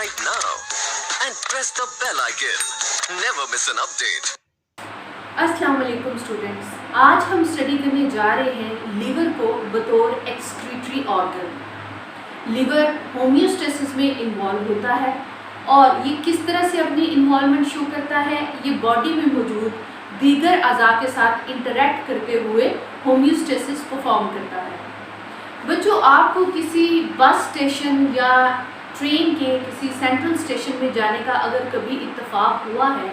subscribe now and press the bell icon. Never miss an update. अस्सलाम वालेकुम students, आज हम स्टडी करने जा रहे हैं लीवर को बतौर एक्सक्रीटरी ऑर्गन। लीवर होम्योस्टेसिस में इन्वॉल्व होता है और ये किस तरह से अपनी इन्वॉल्वमेंट शो करता है, ये बॉडी में मौजूद दीगर अज़ा के साथ इंटरेक्ट करते हुए होम्योस्टेसिस परफॉर्म करता है। बच्चों, आपको किसी बस स्टेशन या ट्रेन के किसी सेंट्रल स्टेशन में जाने का अगर कभी इत्तेफाक हुआ है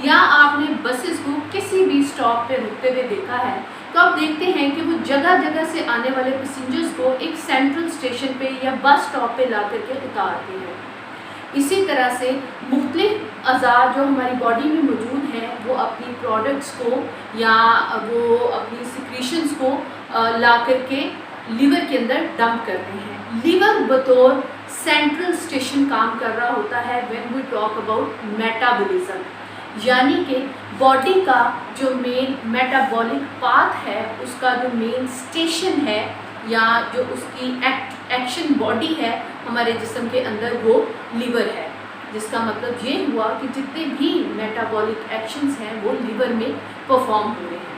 या आपने बसेस को किसी भी स्टॉप पे रुकते हुए देखा है, तो आप देखते हैं कि वो जगह जगह से आने वाले पैसेंजर्स को एक सेंट्रल स्टेशन पे या बस स्टॉप पे ला करके उतारते हैं। इसी तरह से मुख्तलिफ अज़ा जो हमारी बॉडी में मौजूद हैं वो अपनी प्रोडक्ट्स को या वो अपनी सिक्रीशंस को ला करके लीवर के अंदर डंप करते हैं। लीवर बतौर सेंट्रल स्टेशन काम कर रहा होता है when we talk about metabolism, यानी कि बॉडी का जो मेन मेटाबॉलिक पाथ है, उसका जो मेन स्टेशन है या जो उसकी एक्शन बॉडी है हमारे जिस्म के अंदर, वो लीवर है। जिसका मतलब ये हुआ कि जितने भी मेटाबॉलिक एक्शंस हैं वो लीवर में परफॉर्म हो रहे हैं।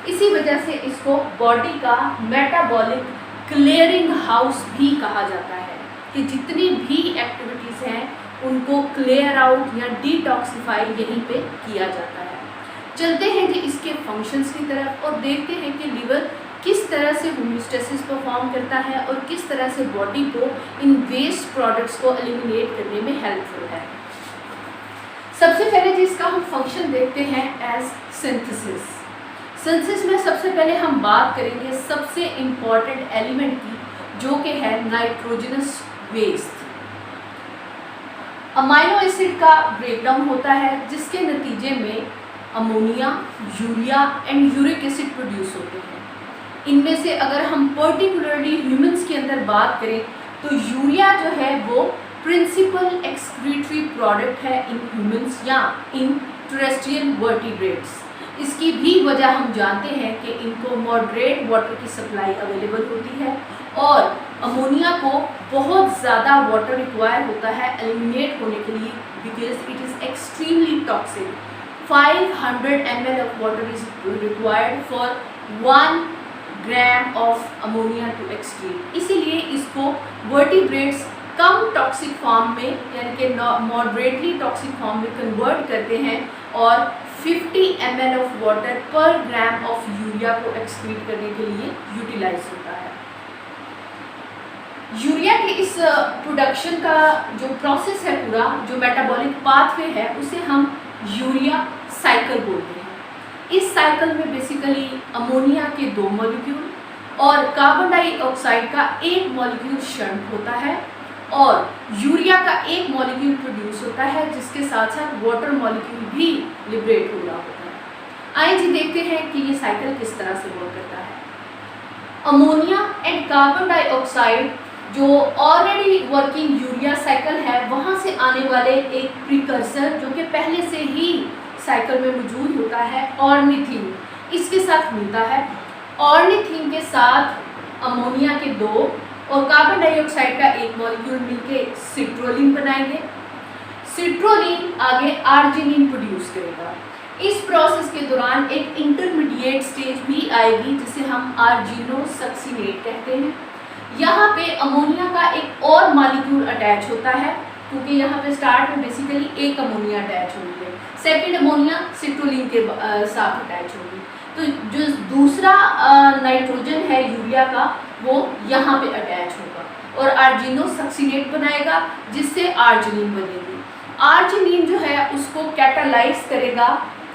इसी वजह से इसको बॉडी का मेटाबॉलिक क्लियरिंग हाउस भी कहा जाता है कि जितनी भी एक्टिविटीज़ हैं उनको क्लियर आउट या डिटॉक्सिफाई यहीं पे किया जाता है। चलते हैं कि इसके फंक्शंस की तरफ और देखते हैं कि लीवर किस तरह से होम्योस्टेसिस परफॉर्म करता है और किस तरह से बॉडी को इन वेस्ट प्रोडक्ट्स को एलिमिनेट करने में हेल्पफुल है। सबसे पहले जिसका हम फंक्शन देखते हैं एज सिंथेसिस। सिंथेसिस में सबसे पहले हम बात करेंगे सबसे इम्पॉर्टेंट एलिमेंट की, जो कि है नाइट्रोजनस वेस्ट। अमाइनो एसिड का ब्रेकडाउन होता है जिसके नतीजे में ammonia, urea and uric acid produce होते हैं। इनमें से अगर हम पर्टिकुलरली ह्यूमंस के अंदर बात करें तो यूरिया जो है वो प्रिंसिपल एक्सक्रीटरी प्रोडक्ट है इन ह्यूमंस या इन टेरेस्ट्रियल वर्टिब्रेट्स। इसकी भी वजह हम जानते हैं कि इनको मॉडरेट वाटर की सप्लाई अवेलेबल होती है और अमोनिया को बहुत ज़्यादा वाटर रिक्वायर होता है एलिमिनेट होने के लिए, because it is extremely toxic. 500 ml of water is required for 1 gram of ammonia to excrete. इसीलिए इसको वर्टिब्रेट्स कम टॉक्सिक फॉर्म में यानी कि मॉडरेटली टॉक्सिक फॉर्म में कन्वर्ट करते हैं और 50 ml of water per gram of urea को एक्सक्रीट करने के लिए यूटिलाइज होता है। यूरिया के इस प्रोडक्शन का जो प्रोसेस है, पूरा जो मेटाबॉलिक पाथवे है, उसे हम यूरिया साइकिल बोलते हैं। इस साइकिल में बेसिकली अमोनिया के 2 मॉलिक्यूल और कार्बन डाइऑक्साइड का 1 मॉलिक्यूल शंट होता है और यूरिया का 1 मॉलिक्यूल प्रोड्यूस होता है, जिसके साथ साथ वाटर मॉलिक्यूल भी लिबरेट हो रहा होता है। आइए जी देखते हैं कि ये साइकिल किस तरह से वर्क करता है। अमोनिया एंड कार्बन डाइऑक्साइड जो ऑलरेडी वर्किंग यूरिया साइकिल है, वहाँ से आने वाले एक प्रिकर्सर जो कि पहले से ही साइकिल में मौजूद होता है, ऑर्निथीन, इसके साथ मिलता है। ऑर्निथीन के साथ अमोनिया के 2 और कार्बन डाइऑक्साइड का 1 मॉलिक्यूल मिलके सिट्रोलिन बनाएंगे। सिट्रोलिन आगे आर्जिनिन प्रोड्यूस करेगा। इस प्रोसेस के दौरान एक इंटरमीडिएट स्टेज भी आएगी जिसे हम आर्जिनोसक्सिनेट कहते हैं। यहाँ पे अमोनिया का एक और मॉलिक्यूल अटैच होता है, क्योंकि यहाँ पे स्टार्ट में बेसिकली 1 अमोनिया अटैच होगी है, सेकेंड अमोनिया सिट्रोलिन के साथ अटैच होगी। तो जो दूसरा नाइट्रोजन है यूरिया का, वो यहाँ पे अटैच होगा और आर्जिनोसक्सिनेट बनाएगा, जिससे आर्जिनिन बनेगी। आर्जिनिन जो है उसको कैटालाइज करेगा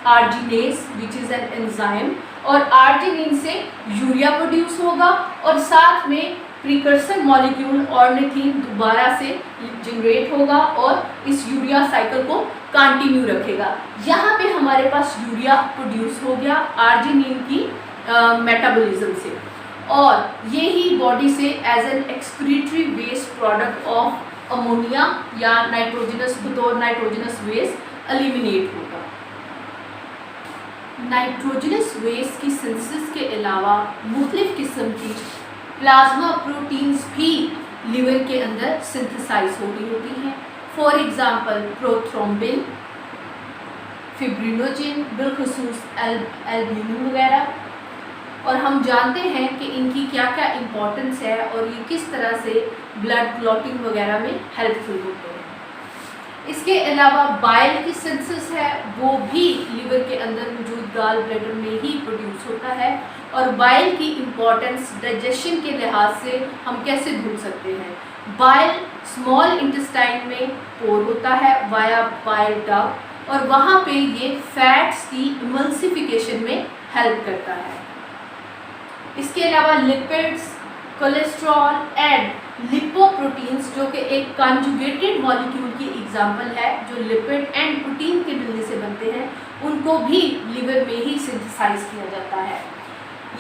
arginase which is an enzyme, और आर्जिनिन से यूरिया प्रोड्यूस होगा और साथ में प्रिकर्सर मॉलिक्यूल ऑर्निथीन दोबारा से जनरेट होगा और इस यूरिया साइकिल को कंटिन्यू रखेगा। यहाँ पे हमारे पास यूरिया प्रोड्यूस हो गया आर्जिनिन की मेटाबॉलिज्म से, और ये ही बॉडी से as an excretory waste product of ammonia या नाइट्रोजनस वेस्ट एलिमिनेट होगा। नाइट्रोजनस वेस्ट की सिंथेसिस के अलावा मुख्तलिफ किस्म की प्लाज्मा प्रोटीन्स भी लिवर के अंदर सिंथेसाइज हो रही होती हैं। फॉर एग्जांपल प्रोथ्रोम्बिन, फिब्रिनोजिन, बिलखुसूस एल्ब्यूमिन वगैरह। और हम जानते हैं कि इनकी क्या क्या इम्पोर्टेंस है और ये किस तरह से ब्लड क्लॉटिंग वगैरह में हेल्पफुल होते हैं। इसके अलावा बाइल की सिंथेसिस है, वो भी लिवर के अंदर मौजूद गॉल ब्लैडर में ही प्रोड्यूस होता है। और बाइल की इम्पोर्टेंस डाइजेशन के लिहाज से हम कैसे भूल सकते हैं। बाइल स्मॉल इंटेस्टाइन में पोर होता है वाया बाइल डक्ट, और वहाँ पे ये फैट्स की इमल्सिफिकेशन में हेल्प करता है। इसके अलावा लिपिड्स, कोलेस्ट्रॉल एंड लिपोप्रोटीन्स, जो कि एक कंजुगेटेड मॉलिक्यूल की एग्जांपल है जो लिपिड एंड प्रोटीन के मिलने से बनते हैं, उनको भी लिवर में ही सिंथेसाइज किया जाता है।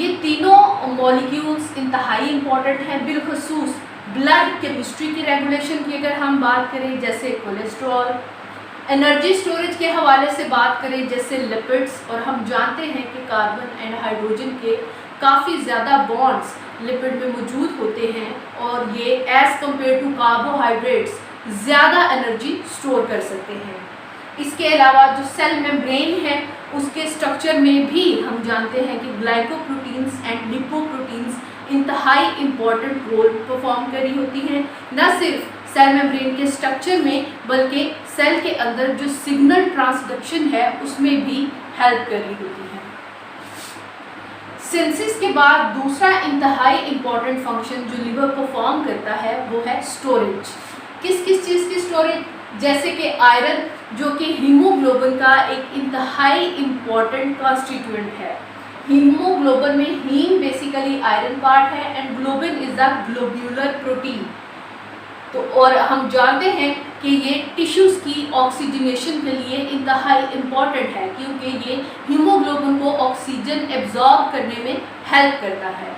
ये तीनों मॉलिक्यूल्स इंतहाई इम्पॉर्टेंट हैं, बिलखुसूस ब्लड केमिस्ट्री की रेगुलेशन की अगर हम बात करें जैसे कोलेस्ट्रॉल, एनर्जी स्टोरेज के हवाले से बात करें जैसे लिपिड्स। और हम जानते हैं कि कार्बन एंड हाइड्रोजन के काफ़ी ज़्यादा बॉन्ड्स लिपिड में मौजूद होते हैं और ये एज़ कम्पेयर टू कार्बोहाइड्रेट्स ज़्यादा एनर्जी स्टोर कर सकते हैं। इसके अलावा जो सेल मेम्ब्रेन है उसके स्ट्रक्चर में भी हम जानते हैं कि ग्लाइकोप्रोटीन्स एंड लिपोप्रोटीन्स इंतहाई इम्पॉर्टेंट रोल परफॉर्म कर रही होती हैं, न सिर्फ सेल मेम्ब्रेन के स्ट्रक्चर में बल्कि सेल के अंदर जो सिग्नल ट्रांसडक्शन है उसमें भी हेल्प कर रही होती है। सिंथेसिस के बाद दूसरा इंतहाई इम्पॉर्टेंट फंक्शन जो लिवर परफॉर्म करता है वो है स्टोरेज। किस किस चीज़ की स्टोरेज, जैसे कि आयरन जो कि हीमोग्लोबिन का एक इंतहाई इम्पॉर्टेंट कॉन्स्टिट्यूएंट है। हीमोग्लोबिन में हीम बेसिकली आयरन पार्ट है and globin is the globular protein. तो और हम जानते हैं कि ये टिश्यूज़ की ऑक्सीजनेशन के लिए इंतहाई इम्पॉर्टेंट है क्योंकि ये हीमोग्लोबिन को ऑक्सीजन एब्जॉर्ब करने में हेल्प करता है।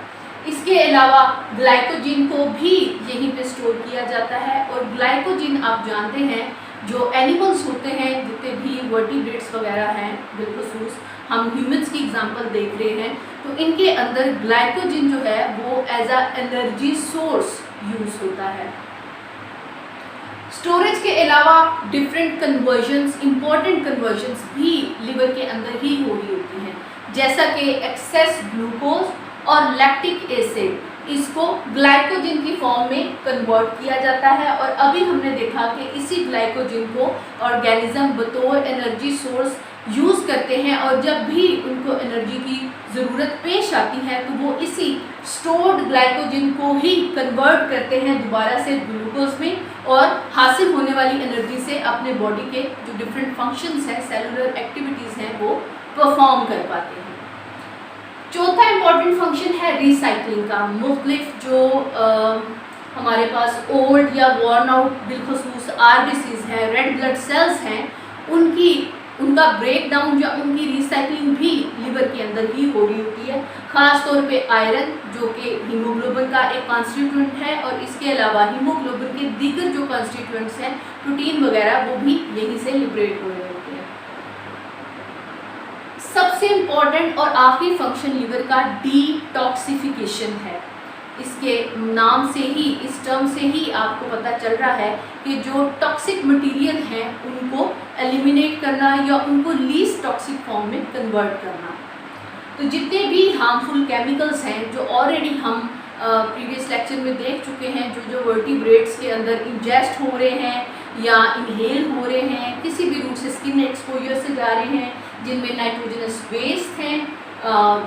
इसके अलावा ग्लाइकोजिन को भी यहीं पे स्टोर किया जाता है। और ग्लाइकोजिन आप जानते हैं जो एनिमल्स होते हैं जितने भी वर्टिब्रेट्स वगैरह हैं, बिलखुसूस हम ह्यूमंस की एग्जांपल देख रहे हैं, तो इनके अंदर ग्लाइकोजिन जो है वो as a energy source use होता है। स्टोरेज के अलावा डिफरेंट कन्वर्जन्स, इंपॉर्टेंट कन्वर्जन्स भी लिवर के अंदर ही हो रही होती हैं, जैसा कि एक्सेस ग्लूकोज और लैक्टिक एसिड, इसको ग्लाइकोजिन की फॉर्म में कन्वर्ट किया जाता है। और अभी हमने देखा कि इसी ग्लाइकोजिन को ऑर्गेनिज्म बतौर एनर्जी सोर्स यूज़ करते हैं और जब भी उनको एनर्जी की ज़रूरत पेश आती है तो वो इसी स्टोर्ड ग्लाइकोजिन को ही कन्वर्ट करते हैं दोबारा से ग्लूकोज में और हासिल होने वाली एनर्जी से अपने बॉडी के जो डिफरेंट फंक्शंस हैं, सेलुलर एक्टिविटीज़ हैं, वो परफॉर्म कर पाते हैं। चौथा इम्पॉर्टेंट फंक्शन है रिसाइकलिंग का। मुख्तलिफ जो हमारे पास ओल्ड या वॉर्न आउट बिलखुसूस आरबीसीज हैं, रेड ब्लड सेल्स हैं, उनका ब्रेक डाउन या उनकी रिसाइकलिंग भी लिवर के अंदर ही हो रही होती है। ख़ास तौर पे आयरन जो कि हीमोग्लोबिन का एक कॉन्स्टिट्यूएंट है और इसके अलावा हीमोग्लोबिन के दीगर जो कॉन्स्टिट्यूएंट्स हैं, प्रोटीन वगैरह, वो भी यहीं से लिबरेट हो रहे होते हैं। सबसे इम्पॉर्टेंट और आखिरी फंक्शन लिवर का डिटॉक्सिफिकेशन है। इसके नाम से ही, इस टर्म से ही आपको पता चल रहा है कि जो टॉक्सिक मटेरियल हैं उनको एलिमिनेट करना या उनको लीस्ट टॉक्सिक फॉर्म में कन्वर्ट करना। तो जितने भी हार्मफुल केमिकल्स हैं जो ऑलरेडी हम प्रीवियस लेक्चर में देख चुके हैं, जो वर्टिब्रेट्स के अंदर इंजेस्ट हो रहे हैं या इनहेल हो रहे हैं, किसी भी रूट से स्किन एक्सपोजर से जा रहे हैं, जिनमें नाइट्रोजनस वेस्ट हैं,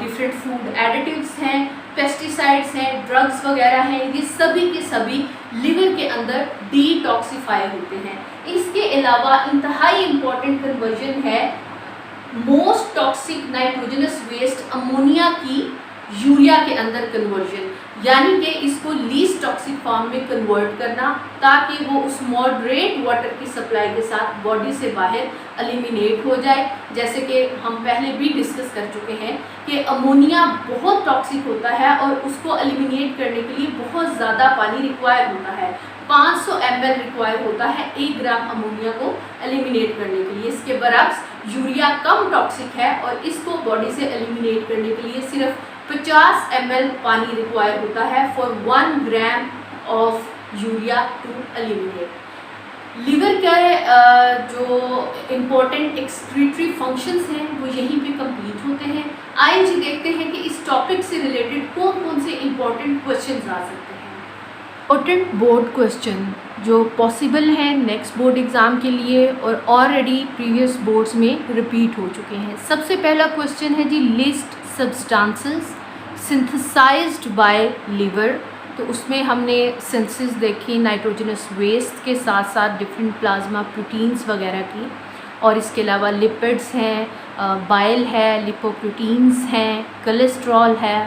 डिफरेंट फूड एडिटिव्स हैं, पेस्टिसाइड्स हैं, ड्रग्स वगैरह हैं, ये सभी के सभी लिवर के अंदर डिटॉक्सिफाई होते हैं। इसके अलावा इंतहाई इम्पॉर्टेंट कन्वर्जन है most toxic nitrogenous waste ammonia की यूरिया के अंदर कन्वर्जन, यानी कि इसको लीस्ट टॉक्सिक फॉर्म में कन्वर्ट करना ताकि वो उस मॉडरेट वाटर की सप्लाई के साथ बॉडी से बाहर एलिमिनेट हो जाए। जैसे कि हम पहले भी डिस्कस कर चुके हैं कि अमोनिया बहुत टॉक्सिक होता है और उसको एलिमिनेट करने के लिए बहुत ज़्यादा पानी रिक्वायर होता है। 500 ml रिक्वायर होता है 1 ग्राम अमोनिया को एलिमिनेट करने के लिए। इसके बरक्स यूरिया कम टॉक्सिक है और इसको बॉडी से एलिमिनेट करने के लिए सिर्फ 50 ml पानी रिक्वायर होता है for 1 gram of urea to eliminate. Liver के जो इम्पोर्टेंट एक्सक्रीटरी फंक्शंस हैं वो यहीं पे कंप्लीट होते हैं। आइए जी देखते हैं कि इस टॉपिक से रिलेटेड कौन कौन से इम्पोर्टेंट क्वेश्चंस आ सकते हैं। इम्पोर्टेंट बोर्ड क्वेश्चन जो पॉसिबल हैं नेक्स्ट बोर्ड एग्ज़ाम के लिए और ऑलरेडी प्रीवियस बोर्ड्स में रिपीट हो चुके हैं। सबसे पहला क्वेश्चन है जी, list substances synthesized by liver. तो उसमें हमने सिंथेसिस देखी नाइट्रोजनस वेस्ट के साथ साथ डिफरेंट प्लाज्मा प्रोटीन्स वगैरह की, और इसके अलावा लिपिड्स हैं, बाइल है, लिपोप्रोटीन्स हैं, कोलेस्ट्रॉल है।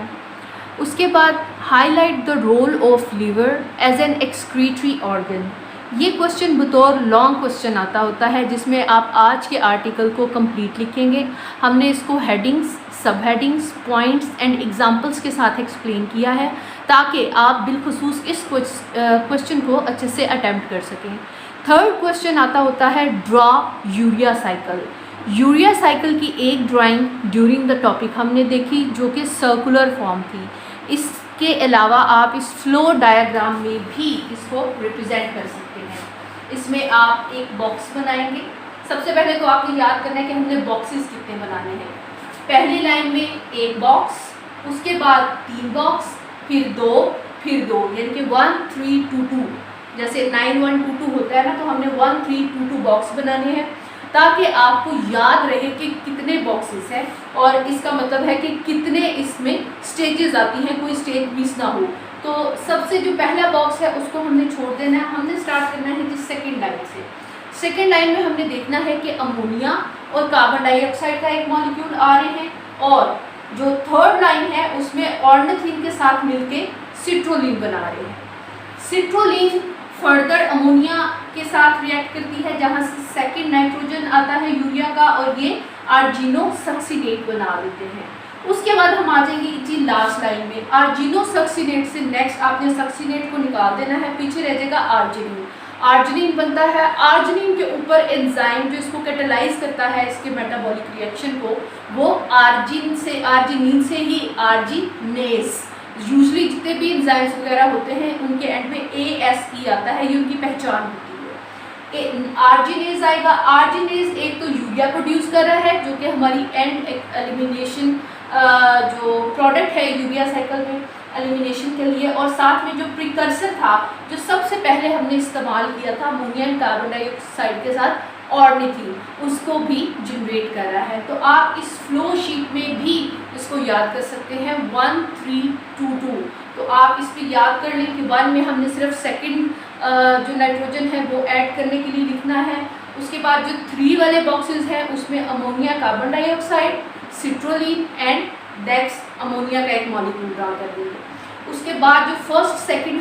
उसके बाद highlight the role of liver as an excretory organ. ये क्वेश्चन बतौर लॉन्ग क्वेश्चन आता होता है जिसमें आप आज के आर्टिकल को कंप्लीट लिखेंगे। हमने इसको हेडिंग्स, सब हेडिंग्स, पॉइंट्स एंड एग्जांपल्स के साथ एक्सप्लेन किया है ताकि आप बिलखुसूस इस क्वेश्चन को अच्छे से अटेम्प्ट कर सकें। थर्ड क्वेश्चन आता होता है draw urea cycle. Urea cycle की एक ड्राइंग ड्यूरिंग द टॉपिक हमने देखी जो कि सर्कुलर फॉर्म थी। इसके अलावा आप इस फ्लो डायग्राम में भी इसको रिप्रेजेंट कर सकते हैं। इसमें आप एक बॉक्स बनाएंगे। सबसे पहले तो आपको याद करना है कि हमने बॉक्सेस कितने बनाने हैं। पहली लाइन में एक बॉक्स, उसके बाद 3 बॉक्स, फिर 2, फिर 2, यानी कि 1 3 2 2। जैसे 9 1 2 2 होता है ना, तो हमने 1 3 2 2 बॉक्स बनाने हैं ताकि आपको याद रहे कि कितने बॉक्सेस हैं और इसका मतलब है कि कितने इसमें स्टेजेस आती हैं, कोई स्टेज मिस ना हो। तो सबसे जो पहला बॉक्स है उसको हमने छोड़ देना है। हमने स्टार्ट करना है जिस सेकेंड लाइन से। सेकेंड लाइन में हमने देखना है कि अमोनिया और कार्बन डाइऑक्साइड का एक मॉलिक्यूल आ रहे हैं, और जो थर्ड लाइन है उसमें ऑर्निथीन के साथ मिलके सिट्रोलिन बना रहे हैं। सिट्रोलिन फर्दर अमोनिया के साथ रिएक्ट करती है जहाँ से सेकेंड नाइट्रोजन आता है यूरिया का, और ये आर्जिनोसक्सीनेट बना देते हैं। उसके बाद हम आ जाएंगे जी लास्ट लाइन में। आर्जिनोसक्सीनेट से नेक्स्ट आपने सक्सीनेट को निकाल देना है, पीछे रह जाएगा आर्जिनिन। आर्जिनिन बनता है, आर्जिनिन के ऊपर एंजाइम जो इसको कैटेलाइज करता है इसके मेटाबॉलिक रिएक्शन को, वो आर्जिनिन से ही आर्जिनेस। यूजुअली जितने भी एंजाइम्स वगैरह होते हैं उनके एंड में ASE आता है, ये उनकी पहचान होती है। आर्जिनेज आएगा। आर्जिनेज एक तो यूरिया प्रोड्यूस कर रहा है जो कि हमारी एंड एलिमिनेशन जो प्रोडक्ट है यूरिया साइकिल में एलिमिनेशन के लिए, और साथ में जो प्रिकर्सर था जो सबसे पहले हमने इस्तेमाल किया था अमोनियम कार्बन डाइऑक्साइड के साथ ऑर्निथीन, उसको भी जनरेट कर रहा है। तो आप इस फ्लो शीट में भी इसको याद कर सकते हैं 1 3 2 2। तो आप इस पर याद कर लें कि 1 में हमने सिर्फ सेकंड जो नाइट्रोजन है वो ऐड करने के लिए लिखना है। उसके बाद जो 3 वाले बॉक्सेस हैं उसमें ammonia carbon dioxide, citrulline and डेक्स अमोनिया का एक मॉलिक्यूल ड्रा कर देंगे। उसके बाद जो फर्स्ट सेकंड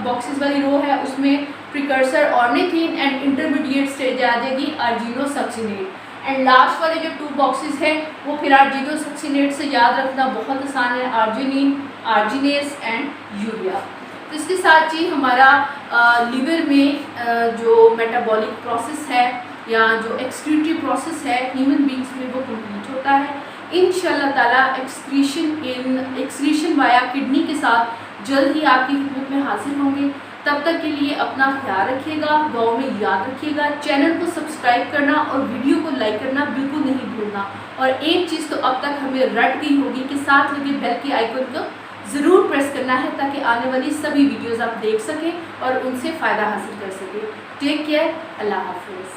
बॉक्सेस वाली रो है उसमें precursor ornithine and intermediate stage आ जाएगी आर्जिनोसक्सीनेट। एंड लास्ट वाले जो 2 बॉक्सेस हैं वो फिर आर्जिनोसक्सीनेट से याद रखना बहुत आसान है, आर्जिनिन, आर्जिनेस एंड यूरिया। तो इसके साथ ही हमारा लीवर में जो मेटाबॉलिक प्रोसेस है या जो एक्सक्रीटरी प्रोसेस है ह्यूमन बींग्स में वो कंप्लीट होता है। इंशाल्लाह ताला एक्सक्रीशन वाया किडनी के साथ जल्द ही आपकी खिदमत में हाजिर होंगे। तब तक के लिए अपना ख्याल रखिएगा, दुआओं में याद रखिएगा। चैनल को सब्सक्राइब करना और वीडियो को लाइक करना बिल्कुल नहीं भूलना। और एक चीज़ तो अब तक हमें रट गई होगी कि साथ लगे बेल के आइकन को ज़रूर प्रेस करना है ताकि आने वाली सभी वीडियोज़ आप देख सकें और उनसे फ़ायदा हासिल कर सकें। टेक केयर, अल्लाह हाफिज़।